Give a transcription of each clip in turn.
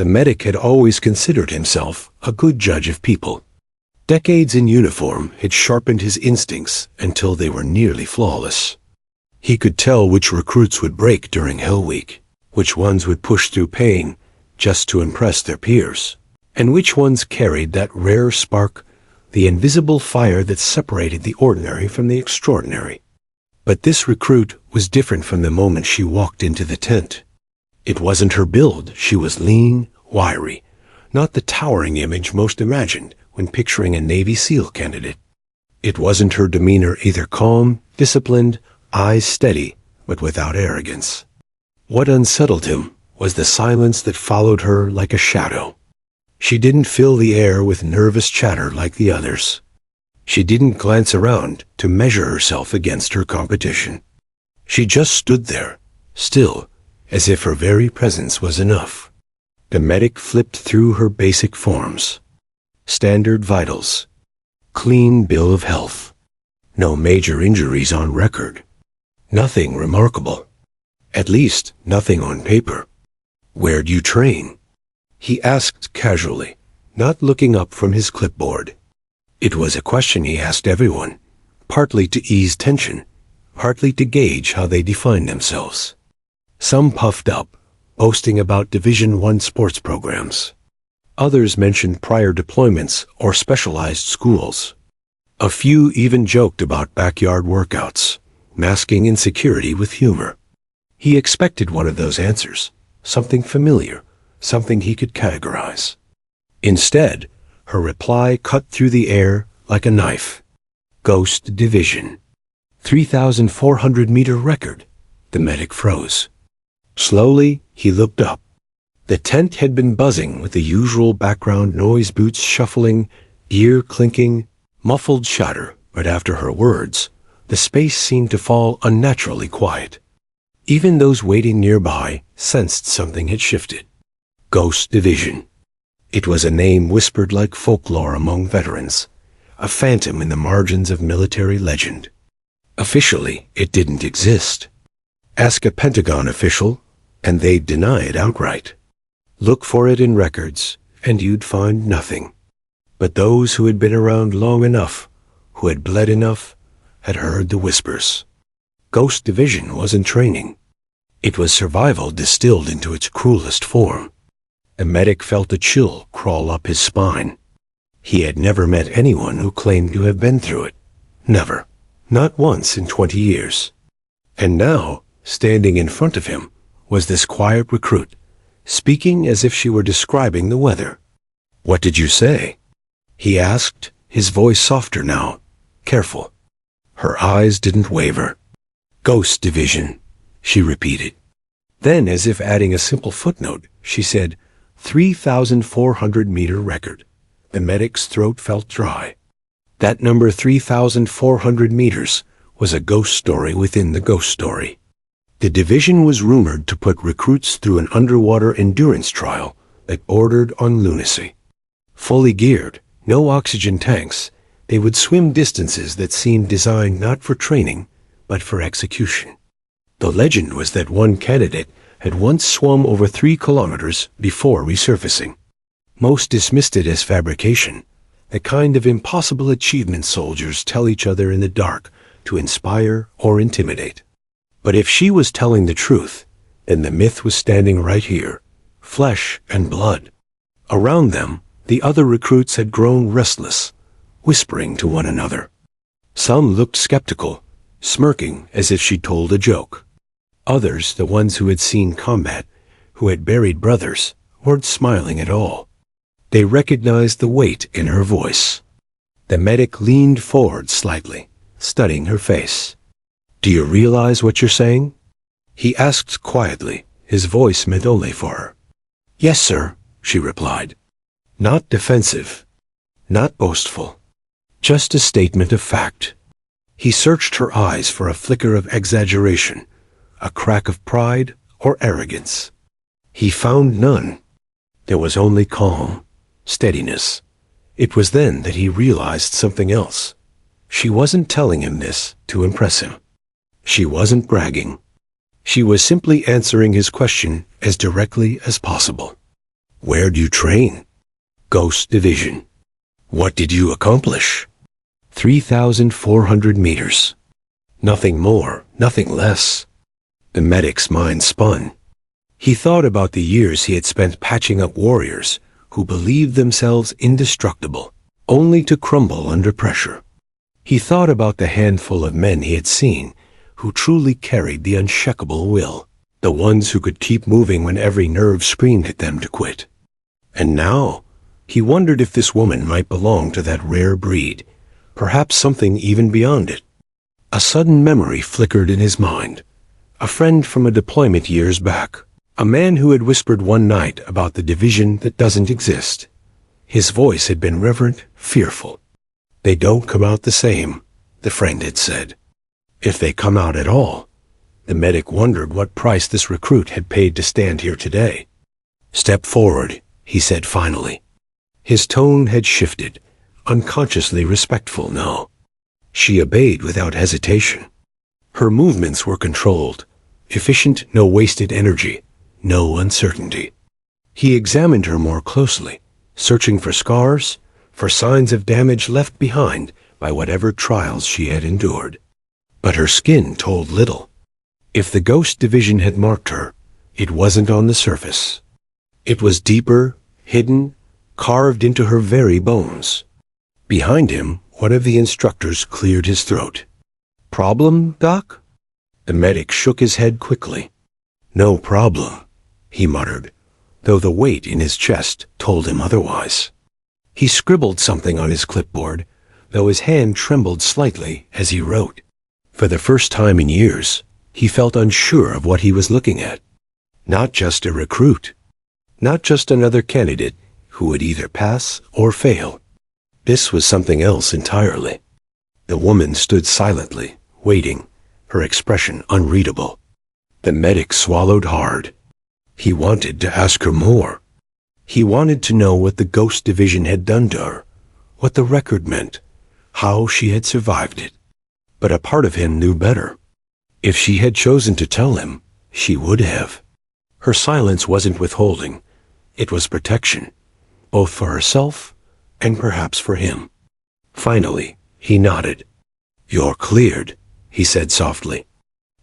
The medic had always considered himself a good judge of people. Decades in uniform had sharpened his instincts until they were nearly flawless. He could tell which recruits would break during Hell Week, which ones would push through pain just to impress their peers, and which ones carried that rare spark, the invisible fire that separated the ordinary from the extraordinary. But this recruit was different from the moment she walked into the tent. It wasn't her build. She was lean, wiry, not the towering image most imagined when picturing a Navy SEAL candidate. It wasn't her demeanor either, calm, disciplined, eyes steady, but without arrogance. What unsettled him was the silence that followed her like a shadow. She didn't fill the air with nervous chatter like the others. She didn't glance around to measure herself against her competition. She just stood there, still, as if her very presence was enough. The medic flipped through her basic forms. Standard vitals. Clean bill of health. No major injuries on record. Nothing remarkable. At least, nothing on paper. "Where'd you train?" he asked casually, not looking up from his clipboard. It was a question he asked everyone, partly to ease tension, partly to gauge how they defined themselves. Some puffed up, boasting about Division I sports programs. Others mentioned prior deployments or specialized schools. A few even joked about backyard workouts, masking insecurity with humor. He expected one of those answers, something familiar, something he could categorize. Instead, her reply cut through the air like a knife. Ghost Division. 3,400-meter record. The medic froze. Slowly, he looked up. The tent had been buzzing with the usual background noise, boots shuffling, gear clinking, muffled chatter, but after her words, the space seemed to fall unnaturally quiet. Even those waiting nearby sensed something had shifted. Ghost Division. It was a name whispered like folklore among veterans, a phantom in the margins of military legend. Officially, it didn't exist. Ask a Pentagon official, and they'd deny it outright. Look for it in records, and you'd find nothing. But those who had been around long enough, who had bled enough, had heard the whispers. Ghost Division wasn't training. It was survival distilled into its cruelest form. The medic felt a chill crawl up his spine. He had never met anyone who claimed to have been through it. Never. Not once in 20 years. And now, standing in front of him, was this quiet recruit, speaking as if she were describing the weather. "What did you say?" he asked, his voice softer now, careful. Her eyes didn't waver. "Ghost Division," she repeated. Then, as if adding a simple footnote, she said, 3,400-meter record. The medic's throat felt dry. That number 3,400 meters was a ghost story within the ghost story. The division was rumored to put recruits through an underwater endurance trial that bordered on lunacy. Fully geared, no oxygen tanks, they would swim distances that seemed designed not for training, but for execution. The legend was that one candidate had once swum over 3 kilometers before resurfacing. Most dismissed it as fabrication, the kind of impossible achievement soldiers tell each other in the dark to inspire or intimidate. But if she was telling the truth, then the myth was standing right here, flesh and blood. Around them, the other recruits had grown restless, whispering to one another. Some looked skeptical, smirking as if she'd told a joke. Others, the ones who had seen combat, who had buried brothers, weren't smiling at all. They recognized the weight in her voice. The medic leaned forward slightly, studying her face. "Do you realize what you're saying?" he asked quietly, his voice meant only for her. "Yes, sir," she replied. Not defensive, not boastful, just a statement of fact. He searched her eyes for a flicker of exaggeration, a crack of pride or arrogance. He found none. There was only calm, steadiness. It was then that he realized something else. She wasn't telling him this to impress him. She wasn't bragging. She was simply answering his question as directly as possible. Where'd you train? Ghost Division. What did you accomplish? 3,400 meters. Nothing more, nothing less. The medic's mind spun. He thought about the years he had spent patching up warriors who believed themselves indestructible, only to crumble under pressure. He thought about the handful of men he had seen who truly carried the unshakable will, the ones who could keep moving when every nerve screamed at them to quit. And now, he wondered if this woman might belong to that rare breed, perhaps something even beyond it. A sudden memory flickered in his mind. A friend from a deployment years back, a man who had whispered one night about the division that doesn't exist. His voice had been reverent, fearful. They don't come out the same, the friend had said. If they come out at all. The medic wondered what price this recruit had paid to stand here today. Step forward, he said finally. His tone had shifted, unconsciously respectful now. She obeyed without hesitation. Her movements were controlled, efficient, no wasted energy, no uncertainty. He examined her more closely, searching for scars, for signs of damage left behind by whatever trials she had endured. But her skin told little. If the Ghost Division had marked her, it wasn't on the surface. It was deeper, hidden, carved into her very bones. Behind him, one of the instructors cleared his throat. Problem, Doc? The medic shook his head quickly. No problem, he muttered, though the weight in his chest told him otherwise. He scribbled something on his clipboard, though his hand trembled slightly as he wrote. For the first time in years, he felt unsure of what he was looking at. Not just a recruit. Not just another candidate who would either pass or fail. This was something else entirely. The woman stood silently, waiting, her expression unreadable. The medic swallowed hard. He wanted to ask her more. He wanted to know what the Ghost Division had done to her, what the record meant, how she had survived it. But a part of him knew better. If she had chosen to tell him, she would have. Her silence wasn't withholding. It was protection, both for herself and perhaps for him. Finally, he nodded. You're cleared, he said softly.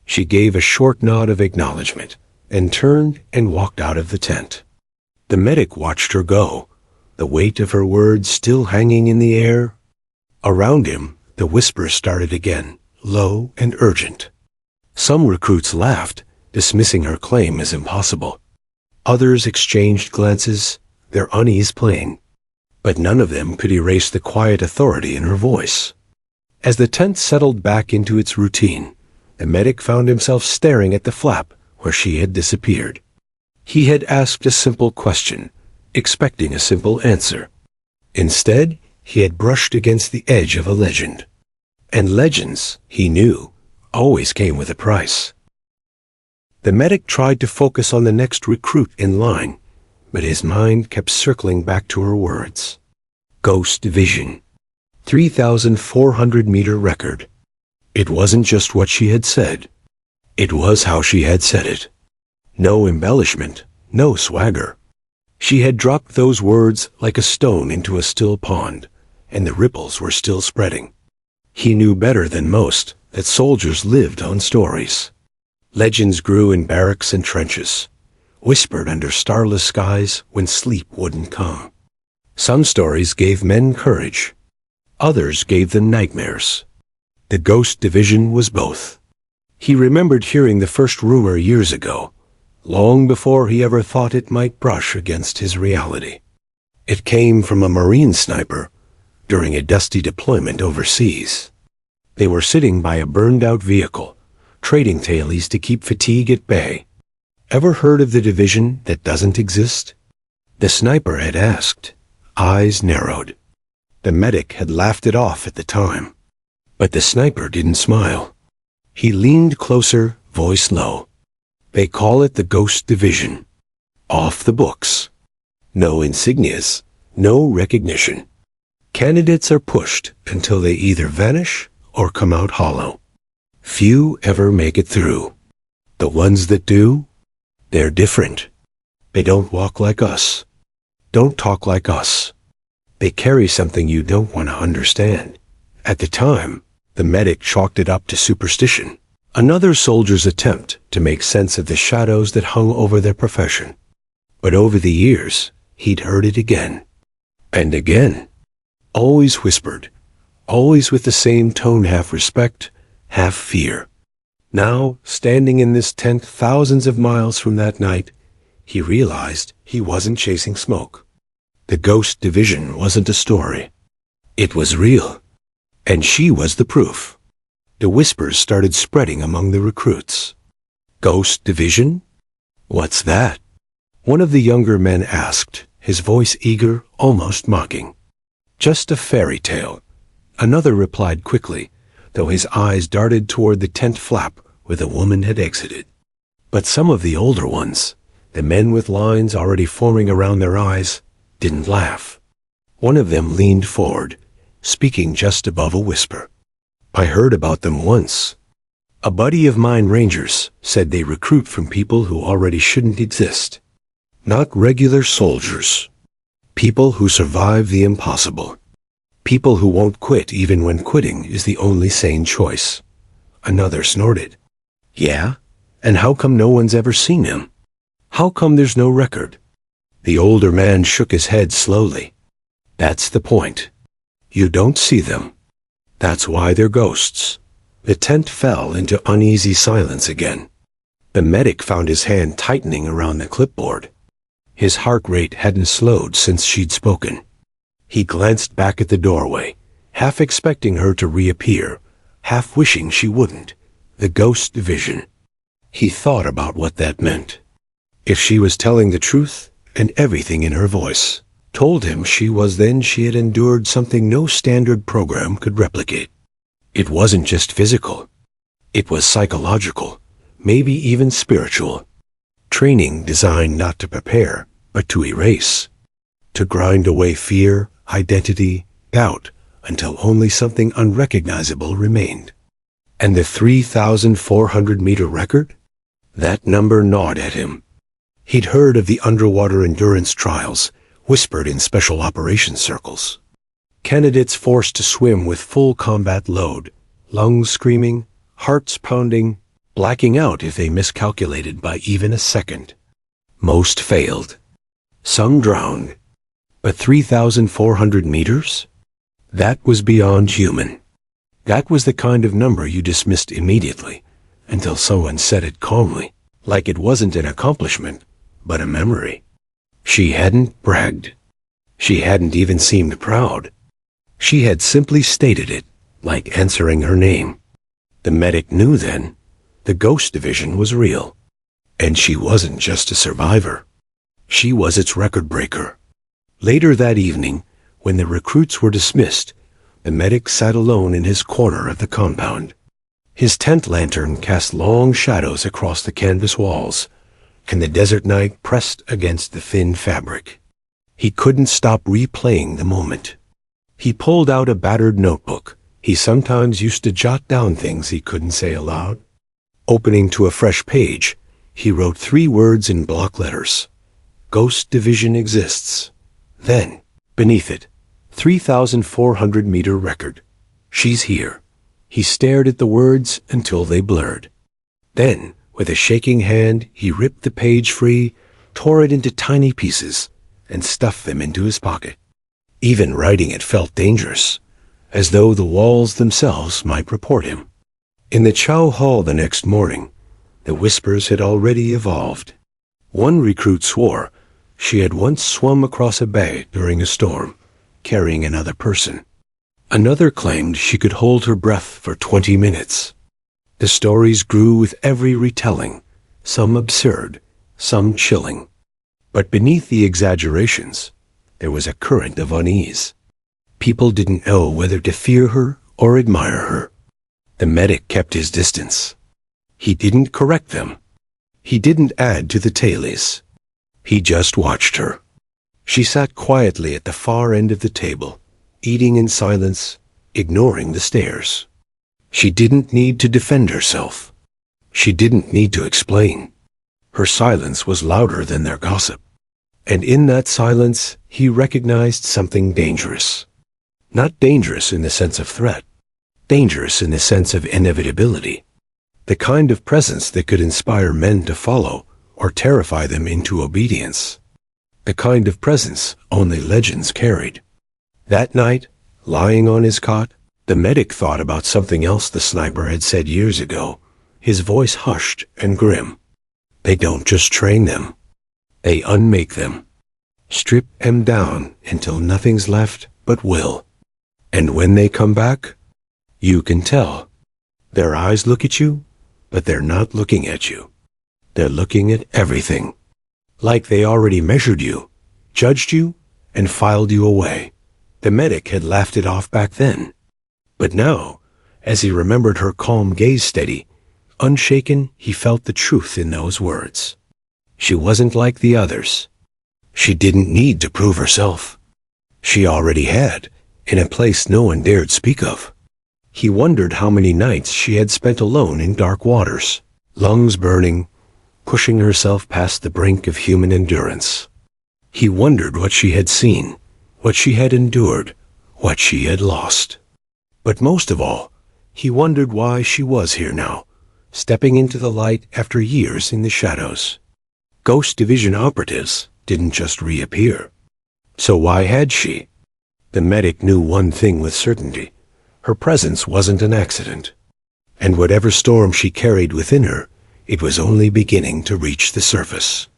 She gave a short nod of acknowledgement and turned and walked out of the tent. The medic watched her go, the weight of her words still hanging in the air. Around him, the whispers started again, low and urgent. Some recruits laughed, dismissing her claim as impossible. Others exchanged glances, their unease plain. But none of them could erase the quiet authority in her voice. As the tent settled back into its routine, the medic found himself staring at the flap where she had disappeared. He had asked a simple question, expecting a simple answer. Instead, he had brushed against the edge of a legend. And legends, he knew, always came with a price. The medic tried to focus on the next recruit in line, but his mind kept circling back to her words. Ghost Division. 3,400-meter record. It wasn't just what she had said. It was how she had said it. No embellishment, no swagger. She had dropped those words like a stone into a still pond, and the ripples were still spreading. He knew better than most that soldiers lived on stories. Legends grew in barracks and trenches, whispered under starless skies when sleep wouldn't come. Some stories gave men courage. Others gave them nightmares. The Ghost Division was both. He remembered hearing the first rumor years ago, long before he ever thought it might brush against his reality. It came from a Marine sniper during a dusty deployment overseas. They were sitting by a burned-out vehicle, trading tailies to keep fatigue at bay. Ever heard of the division that doesn't exist? The sniper had asked, eyes narrowed. The medic had laughed it off at the time. But the sniper didn't smile. He leaned closer, voice low. They call it the Ghost Division. Off the books. No insignias, no recognition. Candidates are pushed until they either vanish or come out hollow. Few ever make it through. The ones that do, they're different. They don't walk like us. don't talk like us. They carry something you don't want to understand. At the time, the medic chalked it up to superstition, another soldier's attempt to make sense of the shadows that hung over their profession. But over the years, he'd heard it again and again, always whispered, always with the same tone, half respect, half fear. Now, standing in this tent thousands of miles from that night, he realized he wasn't chasing smoke. The ghost division wasn't a story. It was real, and she was the proof. The whispers started spreading among the recruits. Ghost division? What's that? One of the younger men asked, his voice eager, almost mocking. Just a fairy tale. Another replied quickly, though his eyes darted toward the tent flap where the woman had exited. But some of the older ones, the men with lines already forming around their eyes, didn't laugh. One of them leaned forward, speaking just above a whisper. I heard about them once. A buddy of mine, Rangers, said they recruit from people who already shouldn't exist. Not regular soldiers. People who survive the impossible. People who won't quit even when quitting is the only sane choice. Another snorted. Yeah? And how come no one's ever seen him? How come there's no record? The older man shook his head slowly. That's the point. You don't see them. That's why they're ghosts. The tent fell into uneasy silence again. The medic found his hand tightening around the clipboard. His heart rate hadn't slowed since she'd spoken. He glanced back at the doorway, half expecting her to reappear, half wishing she wouldn't. The ghost division. He thought about what that meant. If she was telling the truth, and everything in her voice told him she was, then she had endured something no standard program could replicate. It wasn't just physical. It was psychological, maybe even spiritual. Training designed not to prepare, but to erase. To grind away fear, identity, doubt, until only something unrecognizable remained. And the 3,400-meter record? That number gnawed at him. He'd heard of the underwater endurance trials, whispered in special operations circles. Candidates forced to swim with full combat load, lungs screaming, hearts pounding, blacking out if they miscalculated by even a second. Most failed. Some drowned. But 3,400 meters? That was beyond human. That was the kind of number you dismissed immediately, until someone said it calmly, like it wasn't an accomplishment, but a memory. She hadn't bragged. She hadn't even seemed proud. She had simply stated it, like answering her name. The medic knew then. The ghost division was real. And she wasn't just a survivor. She was its record breaker. Later that evening, when the recruits were dismissed, the medic sat alone in his corner of the compound. His tent lantern cast long shadows across the canvas walls, and the desert night pressed against the thin fabric. He couldn't stop replaying the moment. He pulled out a battered notebook. He sometimes used to jot down things he couldn't say aloud. Opening to a fresh page, he wrote 3 words in block letters. Ghost Division exists. Then, beneath it, 3,400-meter record. She's here. He stared at the words until they blurred. Then, with a shaking hand, he ripped the page free, tore it into tiny pieces, and stuffed them into his pocket. Even writing it felt dangerous, as though the walls themselves might report him. In the chow hall the next morning, the whispers had already evolved. One recruit swore she had once swum across a bay during a storm, carrying another person. Another claimed she could hold her breath for 20 minutes. The stories grew with every retelling, some absurd, some chilling. But beneath the exaggerations, there was a current of unease. People didn't know whether to fear her or admire her. The medic kept his distance. He didn't correct them. He didn't add to the tailies. He just watched her. She sat quietly at the far end of the table, eating in silence, ignoring the stares. She didn't need to defend herself. She didn't need to explain. Her silence was louder than their gossip. And in that silence, he recognized something dangerous. Not dangerous in the sense of threat, dangerous in the sense of inevitability. The kind of presence that could inspire men to follow or terrify them into obedience. The kind of presence only legends carried. That night, lying on his cot, the medic thought about something else the sniper had said years ago, his voice hushed and grim. They don't just train them. They unmake them. Strip them down until nothing's left but will. And when they come back, you can tell. Their eyes look at you, but they're not looking at you. They're looking at everything. Like they already measured you, judged you, and filed you away. The medic had laughed it off back then. But now, as he remembered her calm gaze steady, unshaken, he felt the truth in those words. She wasn't like the others. She didn't need to prove herself. She already had, in a place no one dared speak of. He wondered how many nights she had spent alone in dark waters, lungs burning, pushing herself past the brink of human endurance. He wondered what she had seen, what she had endured, what she had lost. But most of all, he wondered why she was here now, stepping into the light after years in the shadows. Ghost Division operatives didn't just reappear. So why had she? The medic knew one thing with certainty. Her presence wasn't an accident. And whatever storm she carried within her, it was only beginning to reach the surface.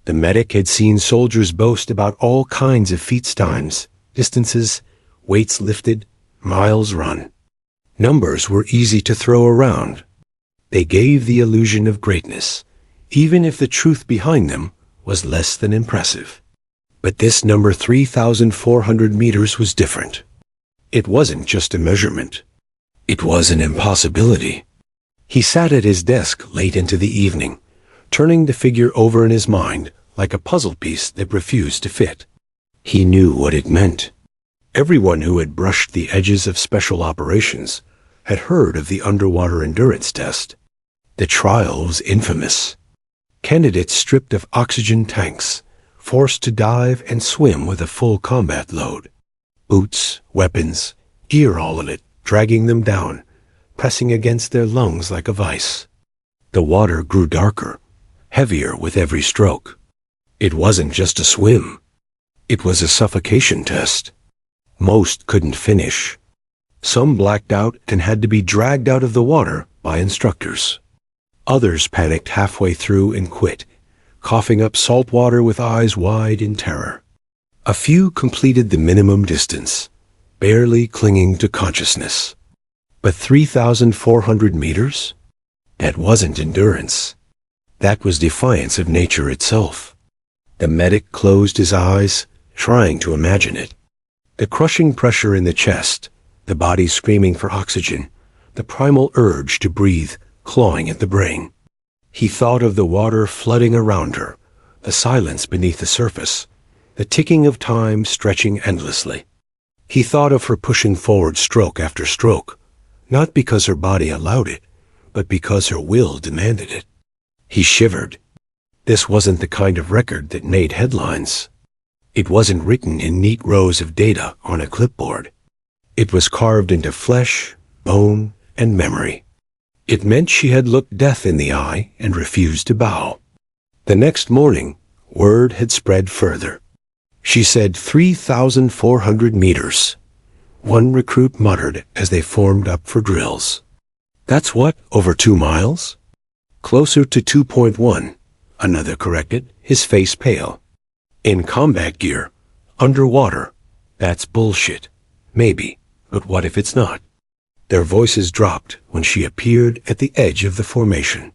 The medic had seen soldiers boast about all kinds of feats times, distances, weights lifted, miles run. Numbers were easy to throw around. They gave the illusion of greatness, even if the truth behind them was less than impressive. But this number 3,400 meters was different. It wasn't just a measurement. It was an impossibility. He sat at his desk late into the evening, turning the figure over in his mind like a puzzle piece that refused to fit. He knew what it meant. Everyone who had brushed the edges of special operations had heard of the underwater endurance test. The trial was infamous. Candidates stripped of oxygen tanks, forced to dive and swim with a full combat load. Boots, weapons, gear, all of it, dragging them down, pressing against their lungs like a vice. The water grew darker, heavier with every stroke. It wasn't just a swim. It was a suffocation test. Most couldn't finish. Some blacked out and had to be dragged out of the water by instructors. Others panicked halfway through and quit, coughing up salt water with eyes wide in terror. A few completed the minimum distance, barely clinging to consciousness. But 3,400 meters? That wasn't endurance. That was defiance of nature itself. The medic closed his eyes, trying to imagine it. The crushing pressure in the chest, the body screaming for oxygen, the primal urge to breathe clawing at the brain. He thought of the water flooding around her, the silence beneath the surface, the ticking of time stretching endlessly. He thought of her pushing forward stroke after stroke, not because her body allowed it, but because her will demanded it. He shivered. This wasn't the kind of record that made headlines. It wasn't written in neat rows of data on a clipboard. It was carved into flesh, bone, and memory. It meant she had looked death in the eye and refused to bow. The next morning, word had spread further. She said 3,400 meters. One recruit muttered as they formed up for drills. That's what, over 2 miles? Closer to 2.1, another corrected, his face pale. In combat gear, underwater, that's bullshit. Maybe, but what if it's not? Their voices dropped when she appeared at the edge of the formation.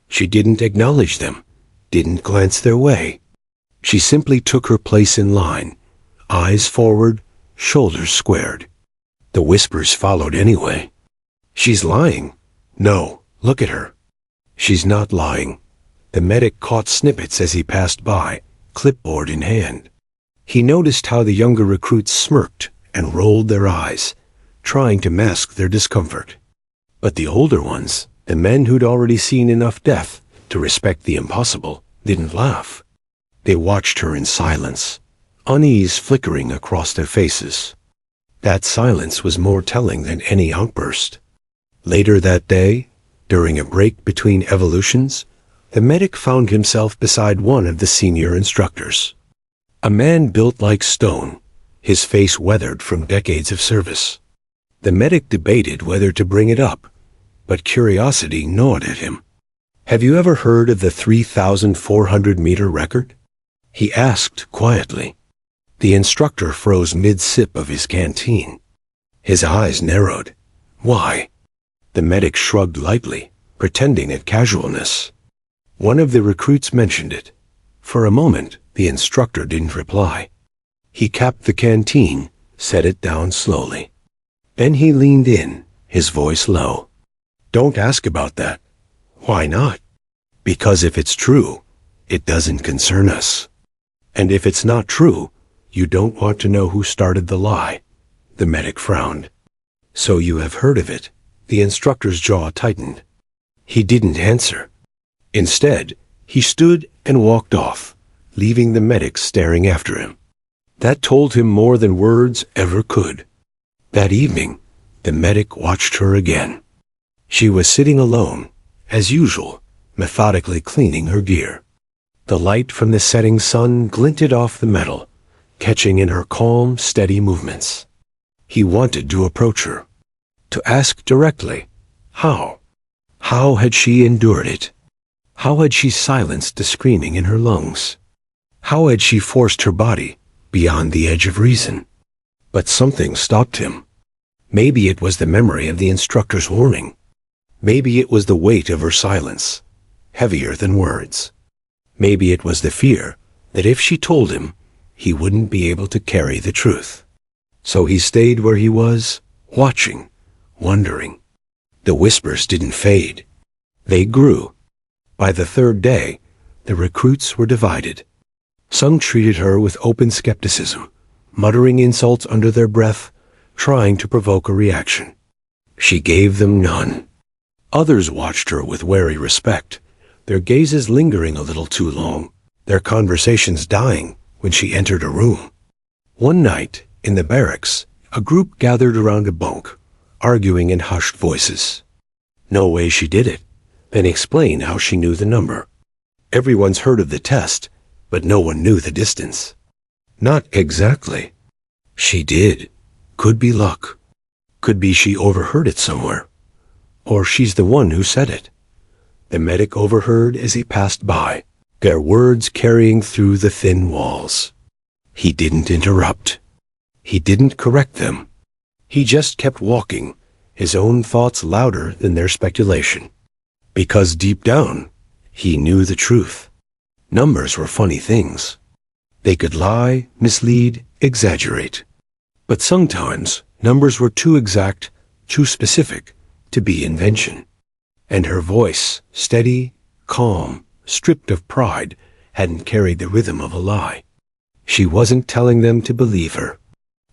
She didn't acknowledge them, didn't glance their way. She simply took her place in line, eyes forward, shoulders squared. The whispers followed anyway. She's lying. No, look at her. She's not lying. The medic caught snippets as he passed by, clipboard in hand. He noticed how the younger recruits smirked and rolled their eyes, trying to mask their discomfort. But the older ones, the men who'd already seen enough death to respect the impossible, didn't laugh. They watched her in silence, unease flickering across their faces. That silence was more telling than any outburst. Later that day, during a break between evolutions, the medic found himself beside one of the senior instructors. A man built like stone, his face weathered from decades of service. The medic debated whether to bring it up, but curiosity gnawed at him. "Have you ever heard of the 3,400-meter record?" he asked quietly. The instructor froze mid-sip of his canteen. His eyes narrowed. "Why?" The medic shrugged lightly, pretending at casualness. One of the recruits mentioned it. For a moment, the instructor didn't reply. He capped the canteen, set it down slowly. Then he leaned in, his voice low. "Don't ask about that." "Why not?" "Because if it's true, it doesn't concern us. And if it's not true, you don't want to know who started the lie." The medic frowned. "So you have heard of it?" The instructor's jaw tightened. He didn't answer. Instead, he stood and walked off, leaving the medic staring after him. That told him more than words ever could. That evening, the medic watched her again. She was sitting alone, as usual, methodically cleaning her gear. The light from the setting sun glinted off the metal, catching in her calm, steady movements. He wanted to approach her, to ask directly, how? How had she endured it? How had she silenced the screaming in her lungs? How had she forced her body beyond the edge of reason? But something stopped him. Maybe it was the memory of the instructor's warning. Maybe it was the weight of her silence, heavier than words. Maybe it was the fear that if she told him, he wouldn't be able to carry the truth. So he stayed where he was, watching, wondering. The whispers didn't fade. They grew. By the third day, the recruits were divided. Some treated her with open skepticism, muttering insults under their breath, trying to provoke a reaction. She gave them none. Others watched her with wary respect, their gazes lingering a little too long, their conversations dying when she entered a room. One night, in the barracks, a group gathered around a bunk, arguing in hushed voices. No way she did it, then explain how she knew the number. Everyone's heard of the test, but no one knew the distance. Not exactly. She did. Could be luck. Could be she overheard it somewhere. Or she's the one who said it. The medic overheard as he passed by, their words carrying through the thin walls. He didn't interrupt. He didn't correct them. He just kept walking, his own thoughts louder than their speculation. Because deep down, he knew the truth. Numbers were funny things. They could lie, mislead, exaggerate. But sometimes, numbers were too exact, too specific, to be invention. And her voice, steady, calm, stripped of pride, hadn't carried the rhythm of a lie. She wasn't telling them to believe her.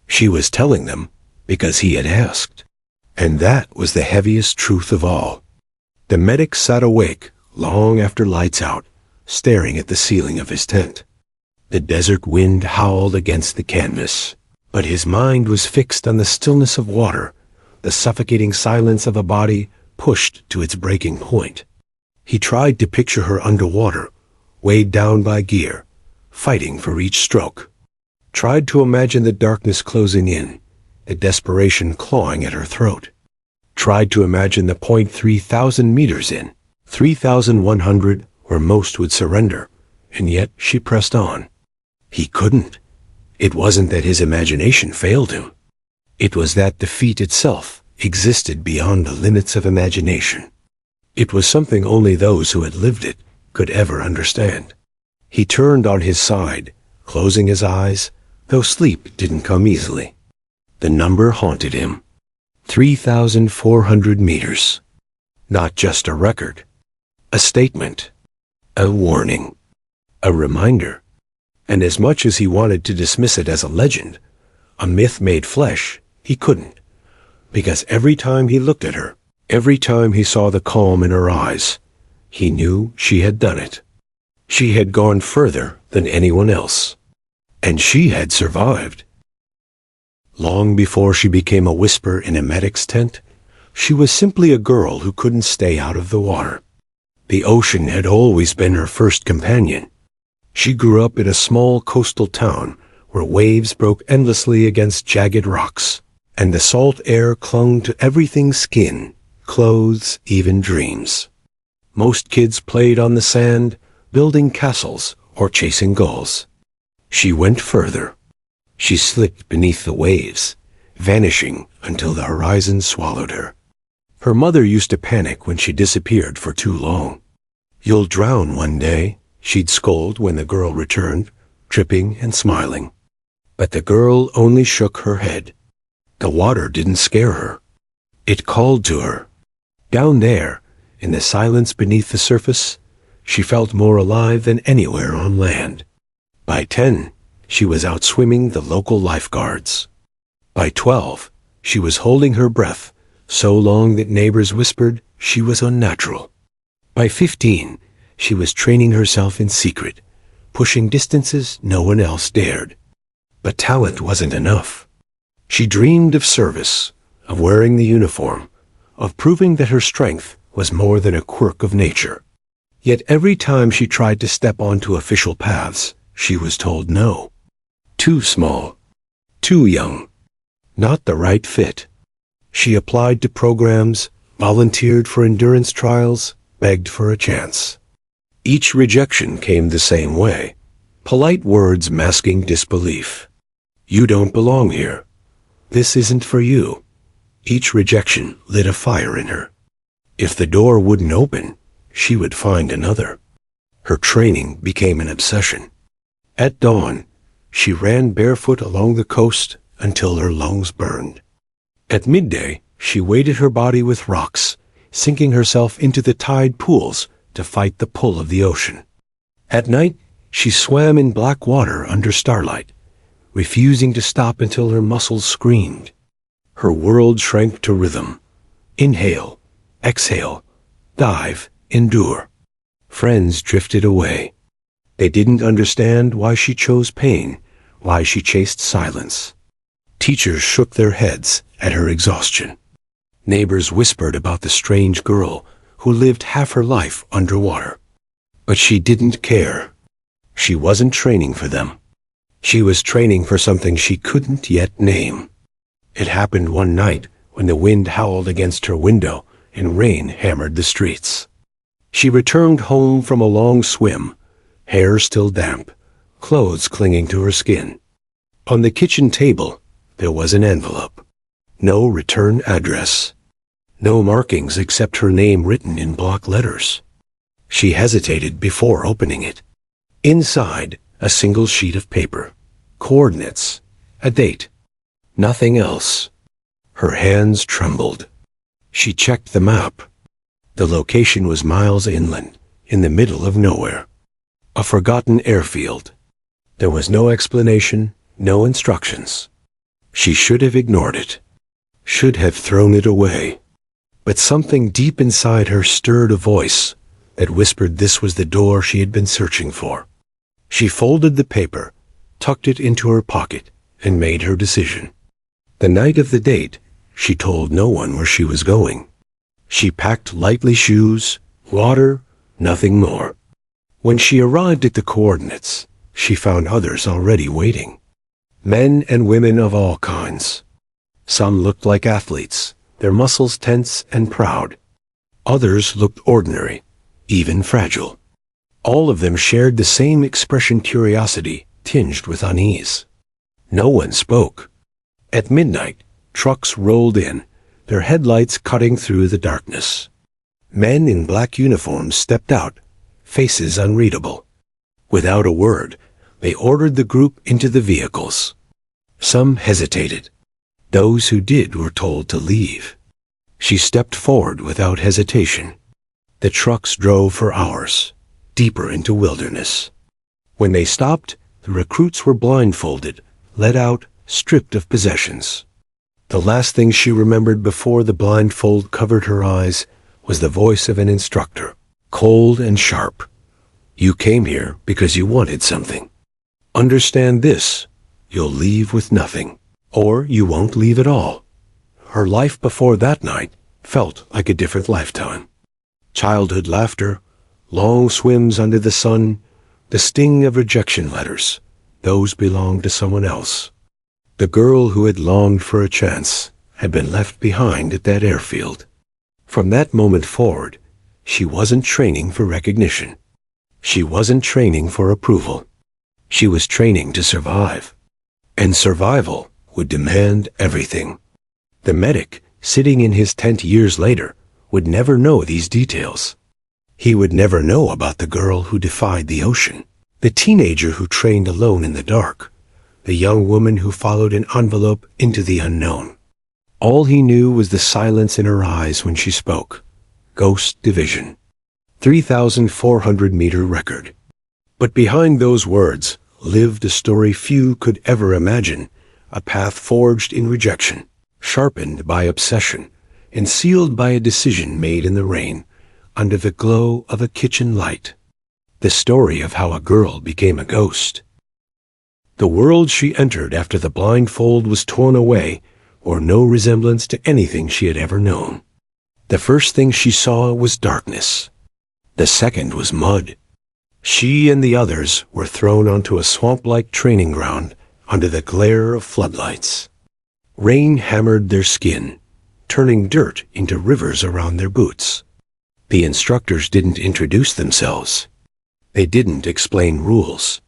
She was telling them because he had asked. And that was the heaviest truth of all. The medic sat awake long after lights out, staring at the ceiling of his tent. The desert wind howled against the canvas, but his mind was fixed on the stillness of water, the suffocating silence of a body pushed to its breaking point. He tried to picture her underwater, weighed down by gear, fighting for each stroke. Tried to imagine the darkness closing in, the desperation clawing at her throat. Tried to imagine the point 3,000 meters in, 3,100 where most would surrender, and yet she pressed on. He couldn't. It wasn't that his imagination failed him. It was that defeat itself existed beyond the limits of imagination. It was something only those who had lived it could ever understand. He turned on his side, closing his eyes, though sleep didn't come easily. The number haunted him. 3,400 meters. Not just a record. A statement. A warning. A reminder. And as much as he wanted to dismiss it as a legend, a myth made flesh, he couldn't. Because every time he looked at her, every time he saw the calm in her eyes, he knew she had done it. She had gone further than anyone else. And she had survived. Long before she became a whisper in a medic's tent, she was simply a girl who couldn't stay out of the water. The ocean had always been her first companion. She grew up in a small coastal town where waves broke endlessly against jagged rocks, and the salt air clung to everything's skin, clothes, even dreams. Most kids played on the sand, building castles or chasing gulls. She went further. She slipped beneath the waves, vanishing until the horizon swallowed her. Her mother used to panic when she disappeared for too long. "You'll drown one day," she'd scold when the girl returned, tripping and smiling. But the girl only shook her head. The water didn't scare her. It called to her. Down there, in the silence beneath the surface, she felt more alive than anywhere on land. By 10, she was out swimming the local lifeguards. By 12, she was holding her breath so long that neighbors whispered she was unnatural. By 15, she was training herself in secret, pushing distances no one else dared. But talent wasn't enough. She dreamed of service, of wearing the uniform, of proving that her strength was more than a quirk of nature. Yet every time she tried to step onto official paths, she was told no. Too small. Too young. Not the right fit. She applied to programs, volunteered for endurance trials, begged for a chance. Each rejection came the same way. Polite words masking disbelief. "You don't belong here. This isn't for you." Each rejection lit a fire in her. If the door wouldn't open, she would find another. Her training became an obsession. At dawn, she ran barefoot along the coast until her lungs burned. At midday, she weighted her body with rocks, sinking herself into the tide pools to fight the pull of the ocean. At night, she swam in black water under starlight, refusing to stop until her muscles screamed. Her world shrank to rhythm. Inhale, exhale, dive, endure. Friends drifted away. They didn't understand why she chose pain, why she chased silence. Teachers shook their heads at her exhaustion. Neighbors whispered about the strange girl who lived half her life underwater. But she didn't care. She wasn't training for them. She was training for something she couldn't yet name. It happened one night when the wind howled against her window and rain hammered the streets. She returned home from a long swim, hair still damp, clothes clinging to her skin. On the kitchen table, there was an envelope. No return address. No markings except her name written in block letters. She hesitated before opening it. Inside, a single sheet of paper. Coordinates. A date. Nothing else. Her hands trembled. She checked the map. The location was miles inland, in the middle of nowhere. A forgotten airfield. There was no explanation, no instructions. She should have ignored it. Should have thrown it away. But something deep inside her stirred a voice that whispered this was the door she had been searching for. She folded the paper, tucked it into her pocket, and made her decision. The night of the date, she told no one where she was going. She packed lightly shoes, water, nothing more. When she arrived at the coordinates, she found others already waiting. Men and women of all kinds. Some looked like athletes, their muscles tense and proud. Others looked ordinary, even fragile. All of them shared the same expression: curiosity tinged with unease. No one spoke. At midnight, trucks rolled in, their headlights cutting through the darkness. Men in black uniforms stepped out, faces unreadable. Without a word, they ordered the group into the vehicles. Some hesitated. Those who did were told to leave. She stepped forward without hesitation. The trucks drove for hours, deeper into wilderness. When they stopped, the recruits were blindfolded, led out, stripped of possessions. The last thing she remembered before the blindfold covered her eyes was the voice of an instructor, cold and sharp. You came here because you wanted something. Understand this, you'll leave with nothing, or you won't leave at all. Her life before that night felt like a different lifetime. Childhood laughter, long swims under the sun, the sting of rejection letters, those belonged to someone else. The girl who had longed for a chance had been left behind at that airfield. From that moment forward, she wasn't training for recognition. She wasn't training for approval. She was training to survive. And survival would demand everything. The medic, sitting in his tent years later, would never know these details. He would never know about the girl who defied the ocean, the teenager who trained alone in the dark, the young woman who followed an envelope into the unknown. All he knew was the silence in her eyes when she spoke. Ghost Division. 3,400-meter record. But behind those words lived a story few could ever imagine, a path forged in rejection, sharpened by obsession, and sealed by a decision made in the rain, under the glow of a kitchen light. The story of how a girl became a ghost. The world she entered after the blindfold was torn away bore no resemblance to anything she had ever known. The first thing she saw was darkness. The second was mud. She and the others were thrown onto a swamp-like training ground under the glare of floodlights. Rain hammered their skin, turning dirt into rivers around their boots. The instructors didn't introduce themselves. They didn't explain rules.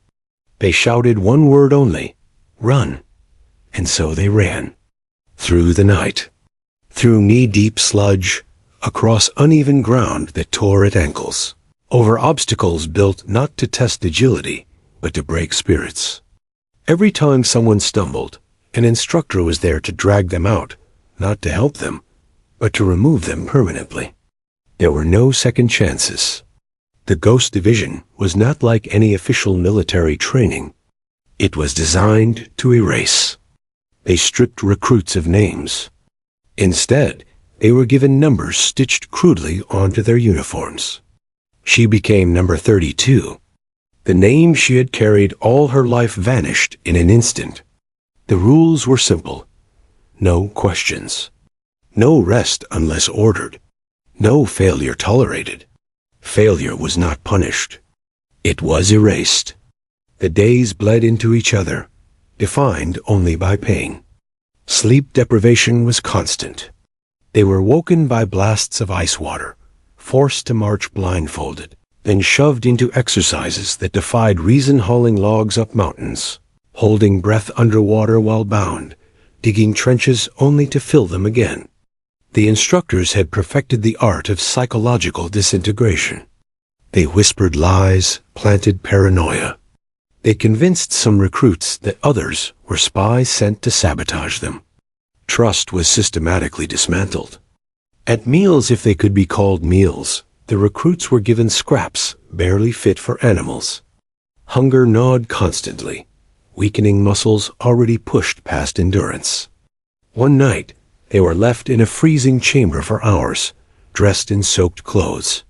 They shouted one word only, run. And so they ran. Through the night. Through knee-deep sludge, across uneven ground that tore at ankles, over obstacles built not to test agility, but to break spirits. Every time someone stumbled, an instructor was there to drag them out, not to help them, but to remove them permanently. There were no second chances. The Ghost Division was not like any official military training. It was designed to erase. They stripped recruits of names. Instead, they were given numbers stitched crudely onto their uniforms. She became number 32. The name she had carried all her life vanished in an instant. The rules were simple. No questions. No rest unless ordered. No failure tolerated. Failure was not punished. It was erased. The days bled into each other, defined only by pain. Sleep deprivation was constant. They were woken by blasts of ice water, forced to march blindfolded, then shoved into exercises that defied reason, hauling logs up mountains, holding breath underwater while bound, digging trenches only to fill them again. The instructors had perfected the art of psychological disintegration. They whispered lies, planted paranoia. They convinced some recruits that others were spies sent to sabotage them. Trust was systematically dismantled. At meals, if they could be called meals, the recruits were given scraps barely fit for animals. Hunger gnawed constantly, weakening muscles already pushed past endurance. One night, they were left in a freezing chamber for hours, dressed in soaked clothes.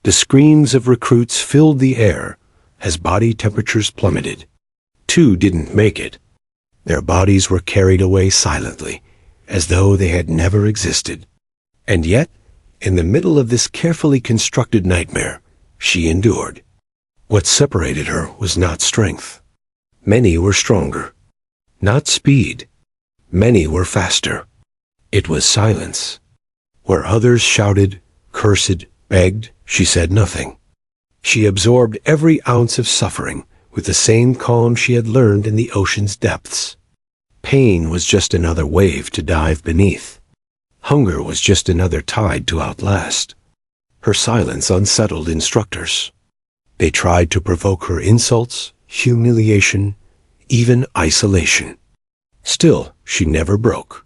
The screams of recruits filled the air as body temperatures plummeted. 2 didn't make it. Their bodies were carried away silently, as though they had never existed. And yet, in the middle of this carefully constructed nightmare, she endured. What separated her was not strength. Many were stronger. Not speed. Many were faster. It was silence. Where others shouted, cursed, begged, she said nothing. She absorbed every ounce of suffering with the same calm she had learned in the ocean's depths. Pain was just another wave to dive beneath. Hunger was just another tide to outlast. Her silence unsettled instructors. They tried to provoke her insults, humiliation, even isolation. Still, she never broke.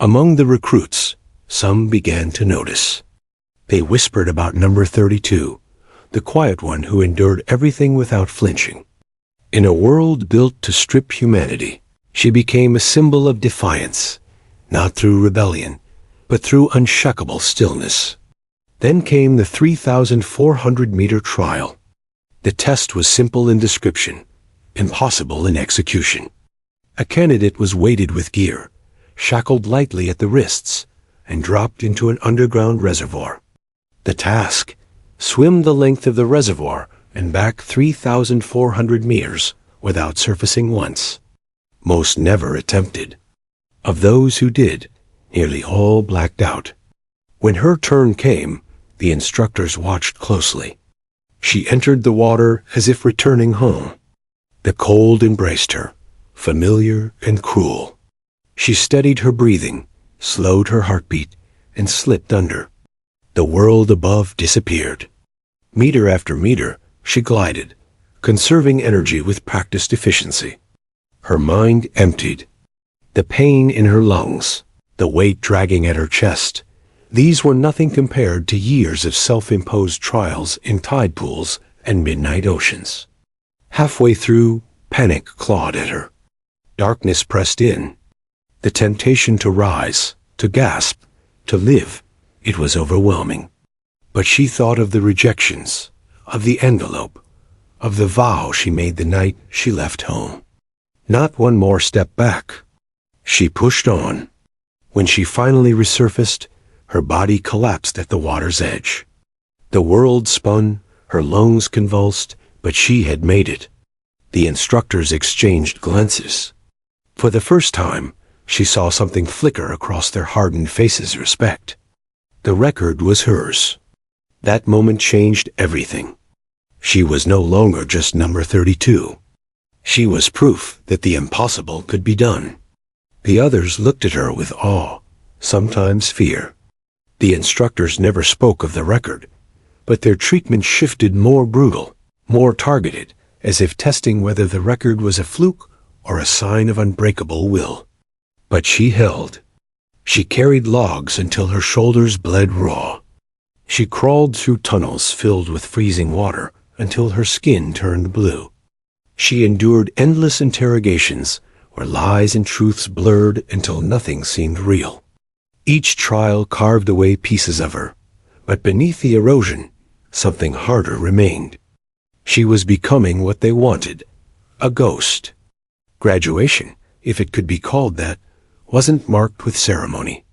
Among the recruits, some began to notice. They whispered about number 32, the quiet one who endured everything without flinching. In a world built to strip humanity, she became a symbol of defiance, not through rebellion, but through unshakable stillness. Then came the 3,400-meter trial. The test was simple in description, impossible in execution. A candidate was weighted with gear, shackled lightly at the wrists, and dropped into an underground reservoir. The task: swim the length of the reservoir and back 3,400 meters without surfacing once. Most never attempted. Of those who did, nearly all blacked out. When her turn came, the instructors watched closely. She entered the water as if returning home. The cold embraced her, familiar and cruel. She steadied her breathing, slowed her heartbeat, and slipped under. The world above disappeared. Meter after meter, she glided, conserving energy with practiced efficiency. Her mind emptied. The pain in her lungs, the weight dragging at her chest, these were nothing compared to years of self-imposed trials in tide pools and midnight oceans. Halfway through, panic clawed at her. Darkness pressed in. The temptation to rise, to gasp, to live, it was overwhelming. But she thought of the rejections, of the envelope, of the vow she made the night she left home. Not one more step back. She pushed on. When she finally resurfaced, her body collapsed at the water's edge. The world spun, her lungs convulsed, but she had made it. The instructors exchanged glances. For the first time, she saw something flicker across their hardened faces: respect. The record was hers. That moment changed everything. She was no longer just number 32. She was proof that the impossible could be done. The others looked at her with awe, sometimes fear. The instructors never spoke of the record, but their treatment shifted, more brutal, more targeted, as if testing whether the record was a fluke or a sign of unbreakable will. But she held. She carried logs until her shoulders bled raw. She crawled through tunnels filled with freezing water until her skin turned blue. She endured endless interrogations where lies and truths blurred until nothing seemed real. Each trial carved away pieces of her, but beneath the erosion, something harder remained. She was becoming what they wanted: a ghost. Graduation, if it could be called that, wasn't marked with ceremony.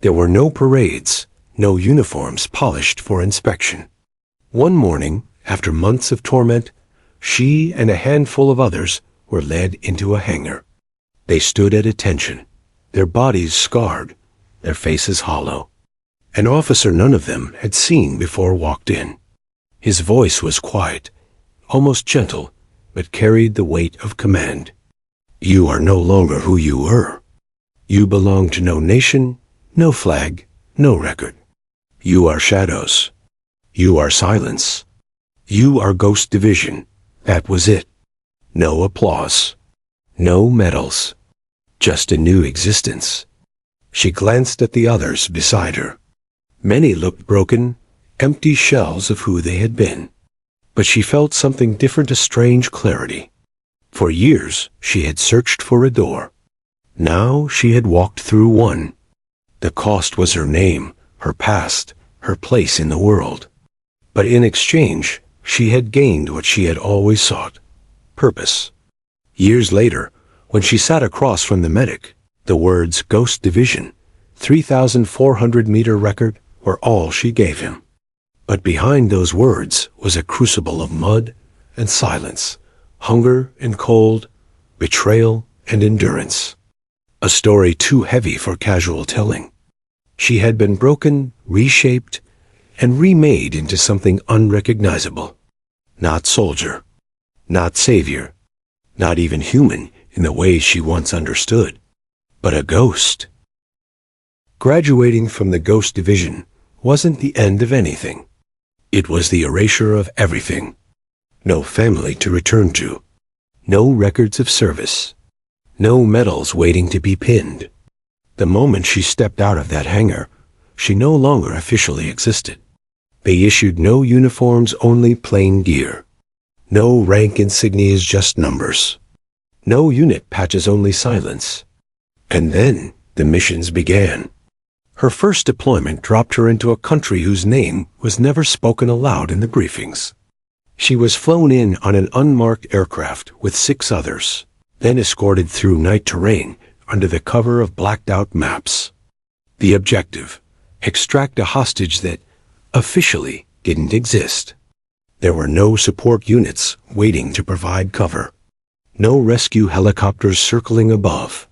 There were no parades, no uniforms polished for inspection. One morning, after months of torment, she and a handful of others were led into a hangar. They stood at attention, their bodies scarred, their faces hollow. An officer none of them had seen before walked in. His voice was quiet, almost gentle, but carried the weight of command. You are no longer who you were. You belong to no nation, no flag, no record. You are shadows. You are silence. You are Ghost Division. That was it. No applause. No medals. Just a new existence. She glanced at the others beside her. Many looked broken, empty shells of who they had been. But she felt something different, a strange clarity. For years, she had searched for a door. Now she had walked through one. The cost was her name, her past, her place in the world. But in exchange, she had gained what she had always sought: purpose. Years later, when she sat across from the medic, the words Ghost Division, 3,400-meter record were all she gave him. But behind those words was a crucible of mud and silence, hunger and cold, betrayal and endurance. A story too heavy for casual telling. She had been broken, reshaped, and remade into something unrecognizable. Not soldier, not savior, not even human in the way she once understood, but a ghost. Graduating from the Ghost Division wasn't the end of anything. It was the erasure of everything. No family to return to. No records of service. No medals waiting to be pinned. The moment she stepped out of that hangar, she no longer officially existed. They issued no uniforms, only plain gear. No rank insignias, just numbers. No unit patches, only silence. And then the missions began. Her first deployment dropped her into a country whose name was never spoken aloud in the briefings. She was flown in on an unmarked aircraft with 6 others, then escorted through night terrain under the cover of blacked-out maps. The objective: extract a hostage that, officially, didn't exist. There were no support units waiting to provide cover. No rescue helicopters circling above.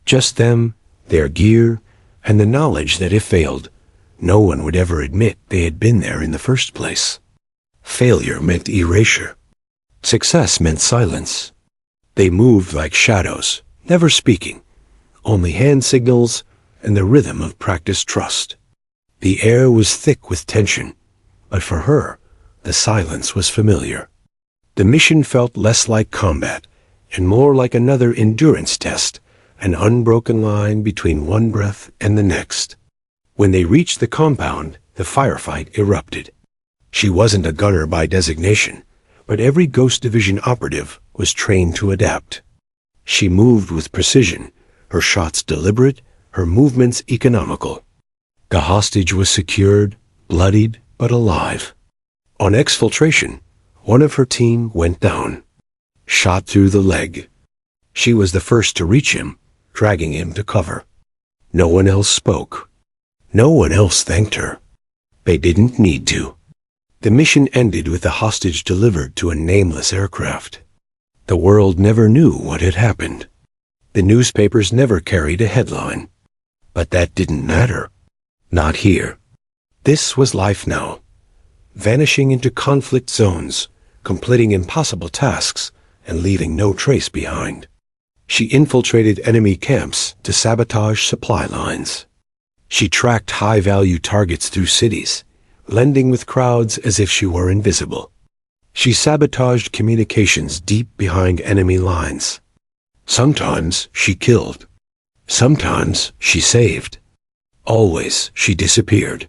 Just them, their gear, and the knowledge that if failed, no one would ever admit they had been there in the first place. Failure meant erasure. Success meant silence. They moved like shadows, never speaking, only hand signals and the rhythm of practiced trust. The air was thick with tension, but for her, the silence was familiar. The mission felt less like combat and more like another endurance test, an unbroken line between one breath and the next. When they reached the compound, the firefight erupted. She wasn't a gunner by designation, but every Ghost Division operative was trained to adapt. She moved with precision, her shots deliberate, her movements economical. The hostage was secured, bloodied but alive. On exfiltration, one of her team went down, shot through the leg. She was the first to reach him, dragging him to cover. No one else spoke. No one else thanked her. They didn't need to. The mission ended with the hostage delivered to a nameless aircraft. The world never knew what had happened. The newspapers never carried a headline. But that didn't matter. Not here. This was life now. Vanishing into conflict zones, completing impossible tasks, and leaving no trace behind. She infiltrated enemy camps to sabotage supply lines. She tracked high-value targets through cities, blending with crowds as if she were invisible. She sabotaged communications deep behind enemy lines. Sometimes she killed. Sometimes she saved. Always she disappeared.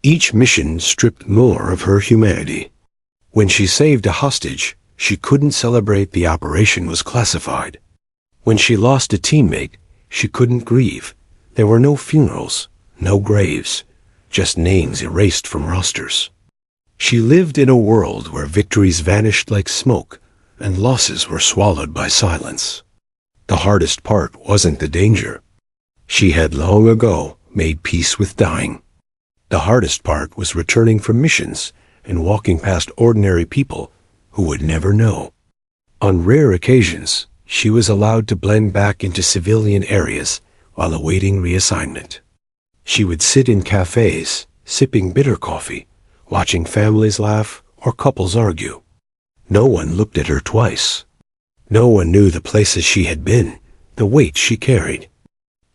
Each mission stripped more of her humanity. When she saved a hostage, she couldn't celebrate the operation was classified. When she lost a teammate, she couldn't grieve. There were no funerals, no graves, just names erased from rosters. She lived in a world where victories vanished like smoke and losses were swallowed by silence. The hardest part wasn't the danger. She had long ago made peace with dying. The hardest part was returning from missions and walking past ordinary people who would never know. On rare occasions, she was allowed to blend back into civilian areas while awaiting reassignment. She would sit in cafes, sipping bitter coffee, watching families laugh or couples argue. No one looked at her twice. No one knew the places she had been, the weight she carried.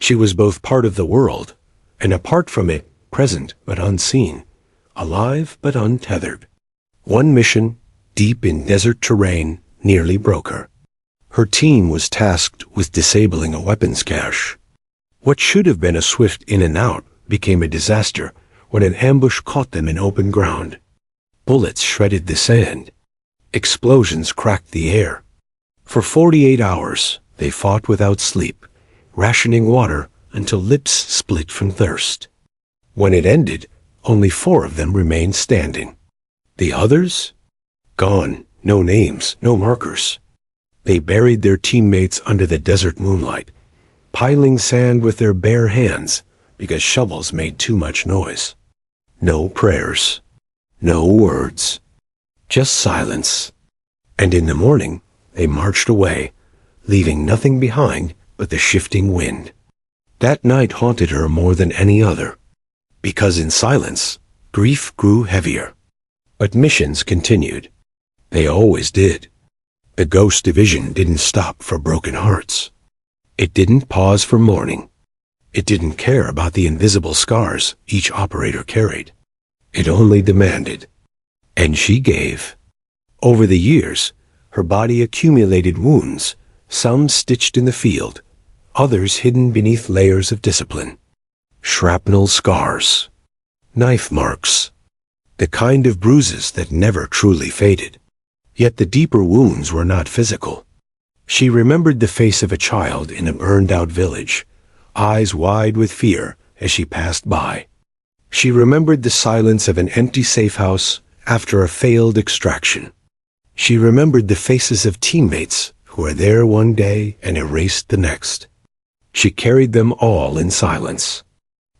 She was both part of the world, and apart from it, present but unseen, alive but untethered. One mission, deep in desert terrain, nearly broke her. Her team was tasked with disabling a weapons cache. What should have been a swift in and out became a disaster when an ambush caught them in open ground. Bullets shredded the sand. Explosions cracked the air. For 48 hours, they fought without sleep, rationing water until lips split from thirst. When it ended, only 4 of them remained standing. The others? Gone. No names, no markers. They buried their teammates under the desert moonlight, piling sand with their bare hands because shovels made too much noise. No prayers. No words. Just silence. And in the morning, they marched away, leaving nothing behind but the shifting wind. That night haunted her more than any other, because in silence, grief grew heavier. But missions continued. They always did. The Ghost Division didn't stop for broken hearts. It didn't pause for mourning. It didn't care about the invisible scars each operator carried. It only demanded. And she gave. Over the years, her body accumulated wounds, some stitched in the field, others hidden beneath layers of discipline. Shrapnel scars. Knife marks. The kind of bruises that never truly faded. Yet the deeper wounds were not physical. She remembered the face of a child in a burned-out village, eyes wide with fear as she passed by. She remembered the silence of an empty safe house after a failed extraction. She remembered the faces of teammates who were there one day and erased the next. She carried them all in silence.